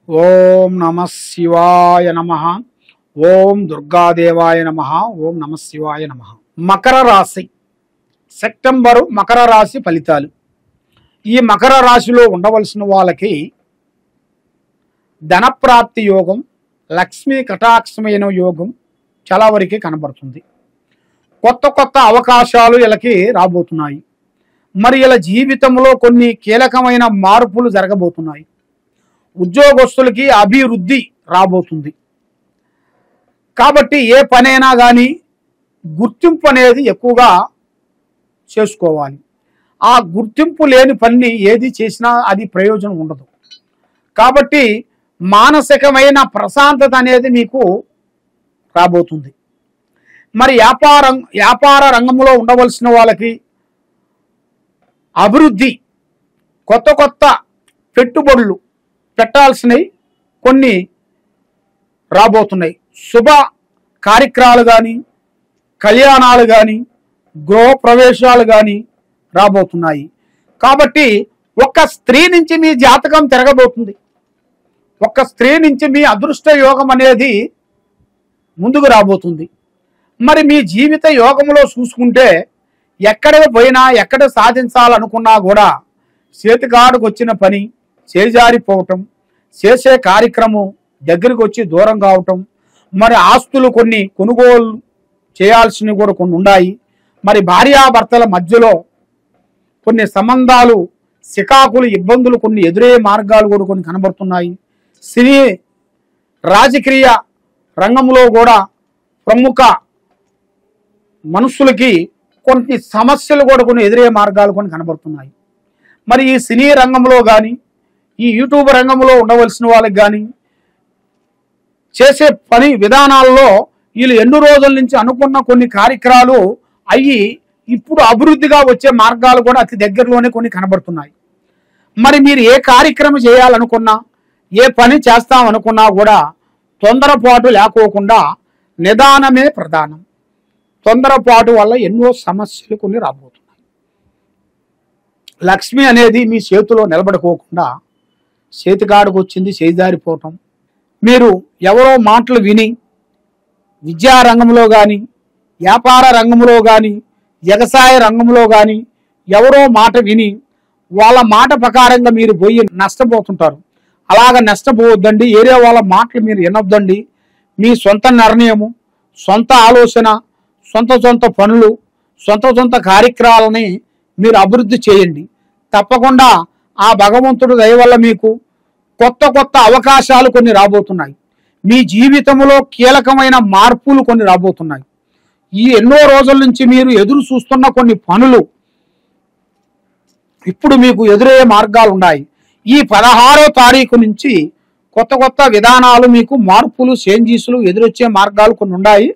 ఓం నమ శివాయ నమ. ఓం దుర్గాదేవాయ నమ. ఓం నమ శివాయ నమ. మకర రాశి సెప్టెంబరు మకర రాశి ఫలితాలు. ఈ మకర రాశిలో ఉండవలసిన వాళ్ళకి ధనప్రాప్తి యోగం, లక్ష్మీ కటాక్షమైన యోగం చాలా వరకు కనబడుతుంది. కొత్త కొత్త అవకాశాలు వీళ్ళకి రాబోతున్నాయి. మరి వీళ్ళ జీవితంలో కొన్ని కీలకమైన మార్పులు జరగబోతున్నాయి. ఉద్యోగస్తులకి అభివృద్ధి రాబోతుంది. కాబట్టి ఏ పనైనా కానీ గుర్తింపు అనేది ఎక్కువగా చేసుకోవాలి. ఆ గుర్తింపు లేని పని ఏది చేసినా అది ప్రయోజనం ఉండదు. కాబట్టి మానసికమైన ప్రశాంతత అనేది మీకు రాబోతుంది. మరి వ్యాపార రంగంలో ఉండవలసిన వాళ్ళకి అభివృద్ధి, కొత్త కొత్త పెట్టుబడులు పెట్టాల్సినవి కొన్ని రాబోతున్నాయి. శుభ కార్యక్రమాలు కానీ, కళ్యాణాలు కానీ, గృహ ప్రవేశాలు కానీ రాబోతున్నాయి. కాబట్టి ఒక్క స్త్రీ నుంచి మీ జాతకం తిరగబోతుంది. ఒక్క స్త్రీ నుంచి మీ అదృష్ట యోగం అనేది ముందుకు రాబోతుంది. మరి మీ జీవిత యోగంలో చూసుకుంటే ఎక్కడికి పోయినా, ఎక్కడ సాధించాలనుకున్నా కూడా చేతికాడుకు వచ్చిన పని చేజారిపోవటం, చేసే కార్యక్రమం దగ్గరికి వచ్చి దూరం కావటం, మరి ఆస్తులు కొన్ని కొనుగోలు చేయాల్సినవి కూడా కొన్ని ఉన్నాయి. మరి భార్యాభర్తల మధ్యలో కొన్ని సంబంధాలు, సికాకులు, ఇబ్బందులు కొన్ని ఎదురయ్యే మార్గాలు కూడా కొన్ని కనబడుతున్నాయి. సినీ రాజకీయ రంగంలో కూడా ప్రముఖ మనుషులకి కొన్ని సమస్యలు కూడా కొన్ని ఎదురయ్యే మార్గాలు కొన్ని కనబడుతున్నాయి. మరి ఈ సినీ రంగంలో కానీ, ఈ యూట్యూబ్ రంగంలో ఉండవలసిన వాళ్ళకి కానీ చేసే పని విధానాల్లో వీళ్ళు ఎన్నో రోజుల నుంచి అనుకున్న కొన్ని కార్యక్రమాలు అయ్యి ఇప్పుడు అభివృద్ధిగా వచ్చే మార్గాలు కూడా అతి దగ్గరలోనే కొన్ని కనబడుతున్నాయి. మరి మీరు ఏ కార్యక్రమం చేయాలనుకున్నా, ఏ పని చేస్తామనుకున్నా కూడా తొందరపాటు లేకోకుండా నిదానమే ప్రధానం. తొందరపాటు వల్ల ఎన్నో సమస్యలు కొన్ని రాబోతున్నాయి. లక్ష్మి అనేది మీ చేతిలో నిలబడుకోకుండా చేతికాడుకు వచ్చింది చేజారిపోవటం, మీరు ఎవరో మాటలు విని విద్యా రంగంలో కానీ, వ్యాపార రంగంలో కానీ, వ్యవసాయ రంగంలో కానీ ఎవరో మాట విని వాళ్ళ మాట ప్రకారంగా మీరు పోయి నష్టపోతుంటారు. అలాగ నష్టపోవద్దండి. ఏరే వాళ్ళ మాటలు మీరు వినొద్దండి. మీ సొంత నిర్ణయము, సొంత ఆలోచన, సొంత పనులు, సొంత కార్యక్రమాలని మీరు అభివృద్ధి చేయండి. తప్పకుండా ఆ భగవంతుడు దయ వల్ల మీకు కొత్త కొత్త అవకాశాలు కొన్ని రాబోతున్నాయి. మీ జీవితంలో కీలకమైన మార్పులు కొన్ని రాబోతున్నాయి. ఈ ఎన్నో రోజుల నుంచి మీరు ఎదురు చూస్తున్న కొన్ని పనులు ఇప్పుడు మీకు ఎదురయ్యే మార్గాలు ఉన్నాయి. ఈ 16వ తారీఖు నుంచి కొత్త కొత్త విధానాలు, మీకు మార్పులు, చేంజెస్లు ఎదురొచ్చే మార్గాలు కొన్ని ఉన్నాయి.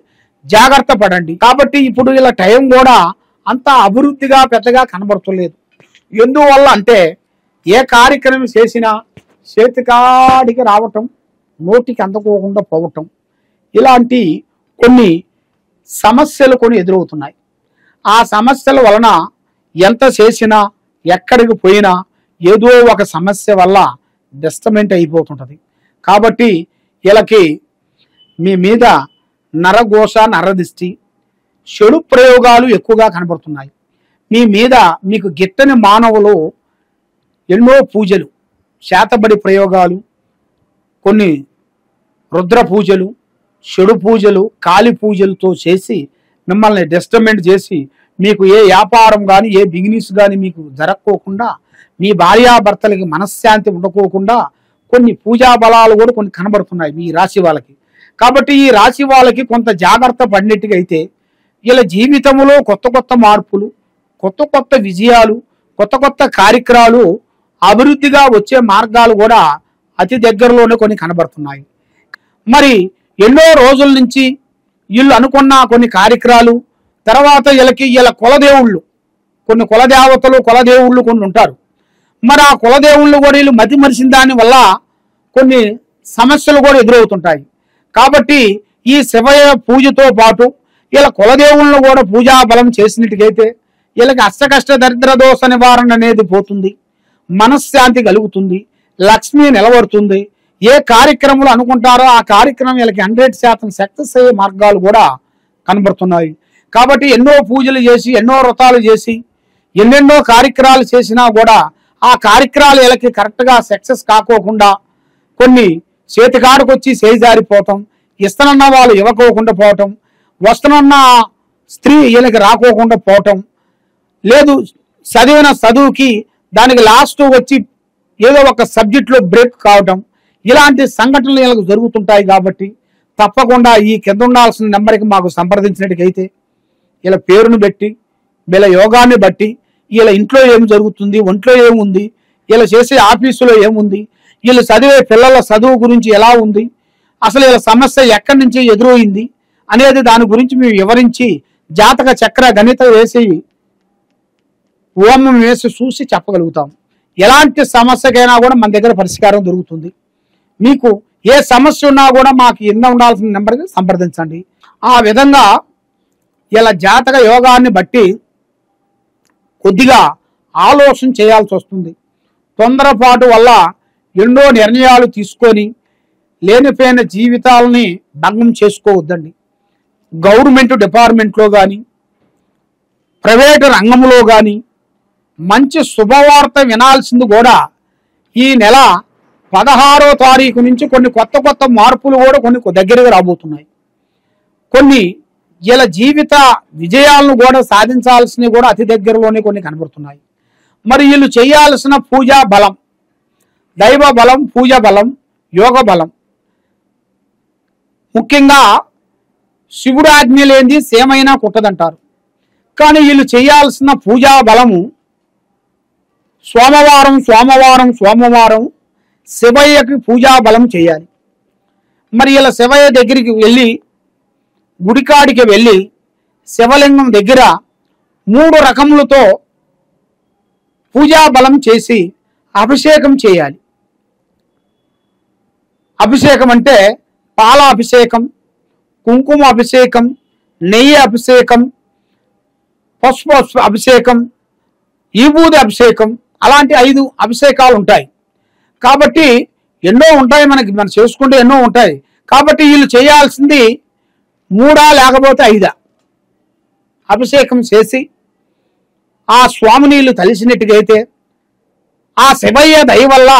జాగ్రత్త పడండి. కాబట్టి ఇప్పుడు ఇలా టైం కూడా అంత అభివృద్ధిగా పెద్దగా కనబడతలేదు. ఎందువల్ల అంటే ఏ కార్యక్రమం చేసినా చేతికాడికి రావటం, నోటికి అందుకోకుండా పోవటం, ఇలాంటి కొన్ని సమస్యలు కొన్ని ఎదురవుతున్నాయి. ఆ సమస్యల వలన ఎంత చేసినా, ఎక్కడికి పోయినా ఏదో ఒక సమస్య వల్ల డిస్టర్బెంట్ అయిపోతుంటుంది. కాబట్టి వీళ్ళకి మీ మీద నరఘోష, నరదిష్టి, చెడు ప్రయోగాలు ఎక్కువగా కనబడుతున్నాయి. మీ మీద మీకు గిట్టని మానవులు ఎన్నో పూజలు, శాతబడి ప్రయోగాలు, కొన్ని రుద్ర పూజలు, చెడు పూజలు, కాళీ పూజలతో చేసి మిమ్మల్ని డిస్టర్బెంట్ చేసి మీకు ఏ వ్యాపారం కానీ, ఏ బిజినెస్ కానీ మీకు జరగకోకుండా, మీ భార్యాభర్తలకి మనశ్శాంతి ఉండకోకుండా కొన్ని పూజా బలాలు కూడా కొన్ని కనబడుతున్నాయి మీ రాశి వాళ్ళకి. కాబట్టి ఈ రాశి వాళ్ళకి కొంత జాగ్రత్త పడినట్టుగా అయితే వీళ్ళ జీవితంలో కొత్త కొత్త మార్పులు, కొత్త కొత్త విజయాలు, కొత్త కొత్త కార్యక్రమాలు, అభివృద్ధిగా వచ్చే మార్గాలు కూడా అతి దగ్గరలోనే కొన్ని కనబడుతున్నాయి. మరి ఎన్నో రోజుల నుంచి వీళ్ళు అనుకున్న కొన్ని కార్యక్రమాలు, తర్వాత వీళ్ళ కులదేవుళ్ళు, కొన్ని కులదేవుళ్ళు కొన్ని ఉంటారు. మరి ఆ కులదేవుళ్ళు కూడా వీళ్ళు మతి మరిచిన దాని వల్ల కొన్ని సమస్యలు కూడా ఎదురవుతుంటాయి. కాబట్టి ఈ శివయ పూజతో పాటు వీళ్ళ కులదేవులను కూడా పూజా బలం చేసినట్టుగైతే వీళ్ళకి అష్టకష్ట దరిద్ర దోష నివారణ అనేది పోతుంది. మనశ్శాంతి కలుగుతుంది, లక్ష్మి నిలబడుతుంది. ఏ కార్యక్రమాలు అనుకుంటారో ఆ కార్యక్రమం వీళ్ళకి 100% సక్సెస్ అయ్యే మార్గాలు కూడా కనబడుతున్నాయి. కాబట్టి ఎన్నో పూజలు చేసి ఎన్నో వ్రతాలు చేసి ఎన్నెన్నో కార్యక్రమాలు చేసినా కూడా ఆ కార్యక్రమాలు వీళ్ళకి కరెక్ట్గా సక్సెస్ కాకోకుండా కొన్ని చేతికాడకు వచ్చి చేజారిపోవటం, ఇస్తనన్న వాళ్ళు ఇవ్వకోకుండా పోవటం, వస్తునన్న స్త్రీ వీళ్ళకి రాకోకుండా పోవటం, లేదు చదివిన చదువుకి దానికి లాస్ట్ వచ్చి ఏదో ఒక సబ్జెక్టులో బ్రేక్ కావటం, ఇలాంటి సంఘటనలు వీళ్ళకి జరుగుతుంటాయి. కాబట్టి తప్పకుండా ఈ కింద ఉండాల్సిన నెంబర్కి మాకు సంప్రదించినట్టుకైతే వీళ్ళ పేరును బట్టి వీళ్ళ యోగాన్ని బట్టి వీళ్ళ ఇంట్లో ఏం జరుగుతుంది, ఒంట్లో ఏముంది, వీళ్ళ చేసే ఆఫీసులో ఏముంది, వీళ్ళు చదివే పిల్లల చదువు గురించి ఎలా ఉంది, అసలు వీళ్ళ సమస్య ఎక్కడి నుంచి ఎదురైంది అనేది దాని గురించి మేము వివరించి జాతక చక్ర గణిత వేసి హోమం వేసి చూసి చెప్పగలుగుతాం. ఎలాంటి సమస్యకైనా కూడా మన దగ్గర పరిష్కారం దొరుకుతుంది. మీకు ఏ సమస్య ఉన్నా కూడా మాకు కింద ఉండాల్సిన నెంబర్కి సంప్రదించండి. ఆ విధంగా ఇలా జాతక యోగాన్ని బట్టి కొద్దిగా ఆలోచన చేయాల్సి వస్తుంది. తొందరపాటు వల్ల ఎన్నో నిర్ణయాలు తీసుకొని లేనిపోయిన జీవితాలని భంగం చేసుకోవద్దండి. గవర్నమెంట్ డిపార్ట్మెంట్లో కానీ ప్రైవేటు రంగంలో కానీ మంచి శుభవార్త వినాల్సింది కూడా ఈ నెల 16వ తారీఖు నుంచి కొన్ని కొత్త మార్పులు కూడా కొన్ని దగ్గరగా రాబోతున్నాయి. కొన్ని వీళ్ళ జీవిత విజయాలను కూడా సాధించాల్సినవి కూడా అతి దగ్గరలోనే కొన్ని కనబడుతున్నాయి. మరి వీళ్ళు చేయాల్సిన పూజా బలం, దైవ బలం, పూజ బలం, యోగ బలం, ముఖ్యంగా శివుడు ఆజ్ఞ లేనిది సేమైనా కుట్టదంటారు. కానీ వీళ్ళు చేయాల్సిన పూజా బలము సోమవారం శివయ్యకి పూజా బలం చేయాలి. మరి ఇలా శివయ్య దగ్గరికి వెళ్ళి గుడికాడికి వెళ్ళి శివలింగం దగ్గర 3 రకములతో పూజా బలం చేసి అభిషేకం చేయాలి. అభిషేకం అంటే పాల అభిషేకం, కుంకుమ అభిషేకం, నెయ్యి అభిషేకం, పసుపు అభిషేకం, ఈబూది అభిషేకం, అలాంటి 5 అభిషేకాలు ఉంటాయి. కాబట్టి ఎన్నో ఉంటాయి, మనం చేసుకుంటే ఎన్నో ఉంటాయి. కాబట్టి వీళ్ళు చేయాల్సింది 3 లేకపోతే 5 అభిషేకం చేసి ఆ స్వామిని వీళ్ళు తలిసినట్టుగా అయితే ఆ శివయ్య దయ వల్ల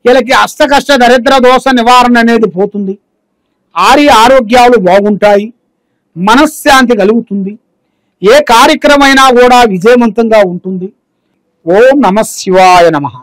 వీళ్ళకి అష్టకష్ట దరిద్ర దోష నివారణ అనేది పోతుంది. ఆరోగ్యాలు బాగుంటాయి, మనశ్శాంతి కలుగుతుంది, ఏ కార్యక్రమైనా కూడా విజయవంతంగా ఉంటుంది. ఓం నమః శివాయ నమః.